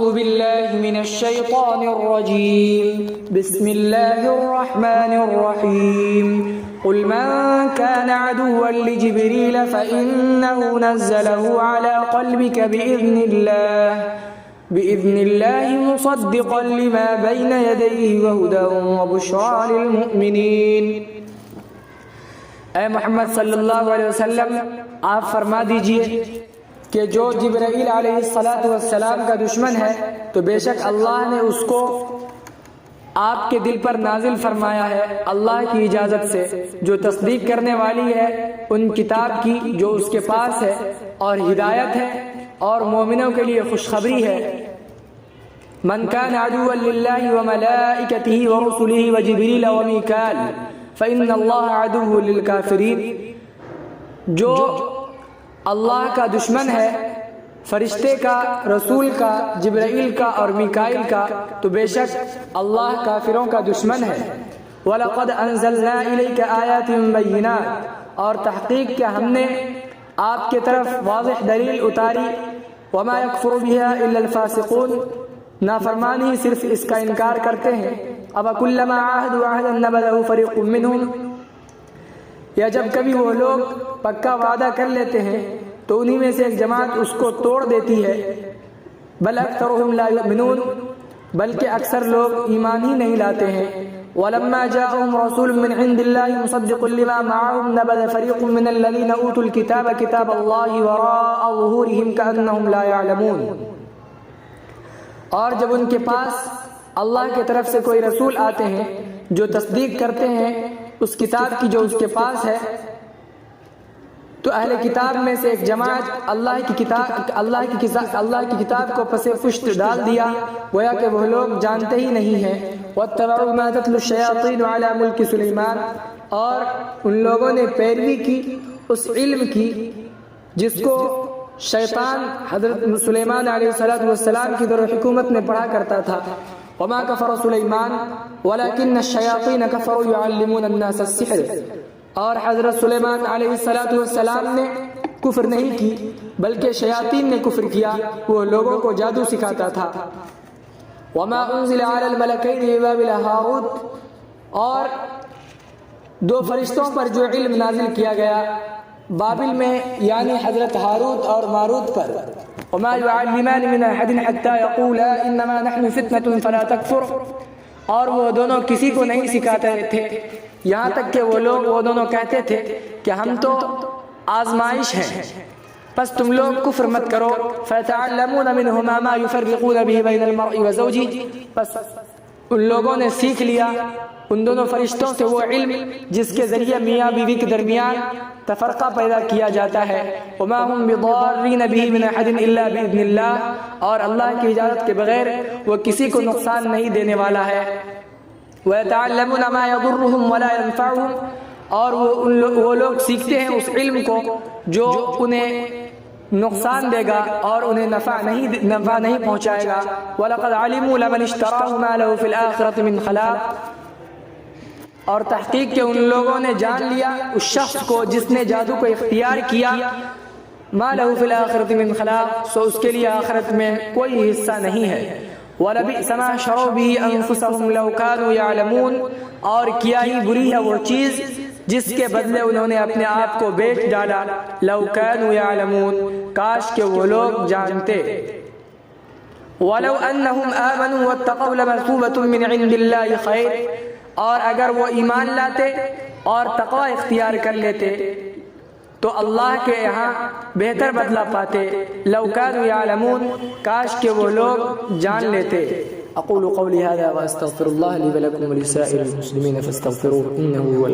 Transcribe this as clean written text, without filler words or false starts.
أعوذ بالله من الشيطان الرجيم بسم الله الرحمن الرحيم قل من كان عدوا لجبريل فإنه نزله على قلبك بإذن الله مصدقا لما بين يديه وهدى وبشرى للمؤمنين۔ اے محمد صلی اللہ علیہ وسلم، آپ فرما دیجئے کہ جو جبرائیل علیہ السلام کا دشمن ہے تو بے شک اللہ نے اس کو آپ کے دل پر نازل فرمایا ہے اللہ کی اجازت سے، جو تصدیق کرنے والی ہے ان کتاب کی جو اس کے پاس ہے، اور ہدایت ہے اور مومنوں کے لیے خوشخبری ہے۔ من كان عدوا لله وملائكته ورسله وجبريل وميكال فإن الله عدو للكافرين۔ جو اللہ کا دشمن ہے، فرشتے کا، رسول کا، جبرائیل کا اور میکائیل کا، تو بے شک اللہ کافروں کا دشمن ہے۔ وَلَقَدْ أَنزَلْنَا إِلَيْكَ آيَاتٍ بَيِّنَاتٍ، اور تحقیق کہ ہم نے آپ کے طرف واضح دلیل اتاری۔ وَمَا يَكْفُرُ بِهَا إِلَّا الْفَاسِقُونَ، نافرمانی صرف اس کا انکار کرتے ہیں۔ أَفَكُلَّمَا عَاهَدُوا عَهْدًا نَبَذَهُ فَرِيقٌ مِّنْهُمْ، یا جب کبھی وہ لوگ پکا وعدہ کر لیتے ہیں تو انہی میں سے ایک جماعت اس کو توڑ دیتی ہے۔ بل اکثرهم لا یؤمنون، بلکہ اکثر لوگ ایمان ہی نہیں لاتے ہیں۔ ولما جاءهم رسول من عند الله مصدق لما معهم نبذ فريق من الذين اوتوا الكتاب كتاب الله وراء ظهورهم كأنهم لا يعلمون، اور جب ان کے پاس اللہ کی طرف سے کوئی رسول آتے ہیں جو تصدیق کرتے ہیں اس کتاب کی جو اس کے پاس ہے، تو اہل کتاب میں سے ایک جماعت اللہ کی کتاب کو پس پشت ڈال دیا، گویا کہ وہ لوگ جانتے ہی نہیں ہیں۔ وَاتَّبَعُوا مَا تَتْلُو الشَّيَاطِينُ عَلَى مُلْكِ سُلَيْمَانَ، اور ان لوگوں نے پیروی کی اس علم کی جس کو شیطان حضرت سلیمان علیہ السلام کی دور حکومت میں پڑھا کرتا تھا۔ وَمَا كَفَرَ سُلَيْمَانَ وَلَكِنَّ الشَّيَاطِينَ كَفَرُوا يُعَلِّمُونَ النَّاسَ السِّحْرَ، اور حضرت سلیمان علیہ السلام نے کفر نہیں کی بلکہ شیاطین نے کفر کیا، وہ لوگوں کو جادو سکھاتا تھا۔ وَمَا أُنزِلَ عَلَى الْمَلَكَيْنِ بِبَابِلَ هَارُوتَ، اور دو فرشتوں پر جو علم نازل کیا گیا بابل میں، یعنی حضرت ہاروت اور ماروت پر۔ وَمَا يُعَلِّمَانِ مِنْ أَحَدٍ حَتَّى يَقُولَا إِنَّمَا نَحْنُ فِتْنَةٌ فَلَا تَكْفُرْ، اور وہ دونوں کسی کو نہیں سکھاتے تھے یہاں تک کہ وہ دونوں کہتے تھے کہ ہم تو آزمائش ہیں، پس تم لوگ کفر مت کرو۔ فَيَتَعَلَّمُونَ مِنْهُمَا مَا يُفَرِّقُونَ بِهِ بَيْنَ الْمَرْءِ وَزَوْجِهِ، پس ان لوگوں نے سیکھ لیا ان دونوں فرشتوں سے وہ علم جس کے ذریعے میاں بیوی کے درمیان تفرقہ پیدا کیا جاتا ہے۔ وَمَا هُمْ بِضَارِّينَ بِهِ مِنْ أَحَدٍ إِلَّا بِإِذْنِ اللَّهِ، اور اللہ کی اجازت کے بغیر وہ کسی کو نقصان نہیں دینے والا ہے۔ وَيَتَعَلَّمُونَ مَا يَضُرُّهُمْ وَلَا يَنفَعُهُمْ، اور وہ لوگ سیکھتے ہیں اس علم کو جو انہیں نقصان دے گا اور انہیں نفع نہیں پہنچائے گا۔ وَلَقَدْ عَلِمُوا لَمَنِ اشْتَرَاهُ مَا لَهُ فِي الْآخِرَةِ مِنْ خَلَاقٍ، اور تحقیق کہ ان لوگوں نے جان لیا اس شخص کو جس نے جادو کو اختیار کیا، مَا لَهُ فِي الْآخِرَةِ مِنْ خَلَاقٍ، سو اس کے لیے آخرت میں کوئی حصہ نہیں ہے۔ وَلَبِئْسَ مَا شَرَوْا بِهِ أَنفُسَهُمْ لَوْ كَانُوا يَعْلَمُونَ، اور کیا ہی بری ہے وہ چیز جس کے بدلے انہوں نے اپنے آپ کو بیچ ڈالا۔ لَوْ كَانُوا يَعْلَمُونَ، کاش کہ وہ لوگ جانتے۔ وَلَوْ أَنَّهُمْ آمَنُوا وَاتَّقَوْا لَمَثُوبَةٌ مِّنْ عِندِ اللَّهِ خَيْرٌ، اور اگر وہ ایمان لاتے اور تقوی اختیار کر لیتے تو اللہ کے یہاں بہتر بدلہ پاتے۔ لو كانوا يعلمون، کاش کہ وہ لوگ جان لیتے۔ اقول قولی هذا واستغفر الله لي ولكم ولسائر المسلمين فاستغفروه انه هو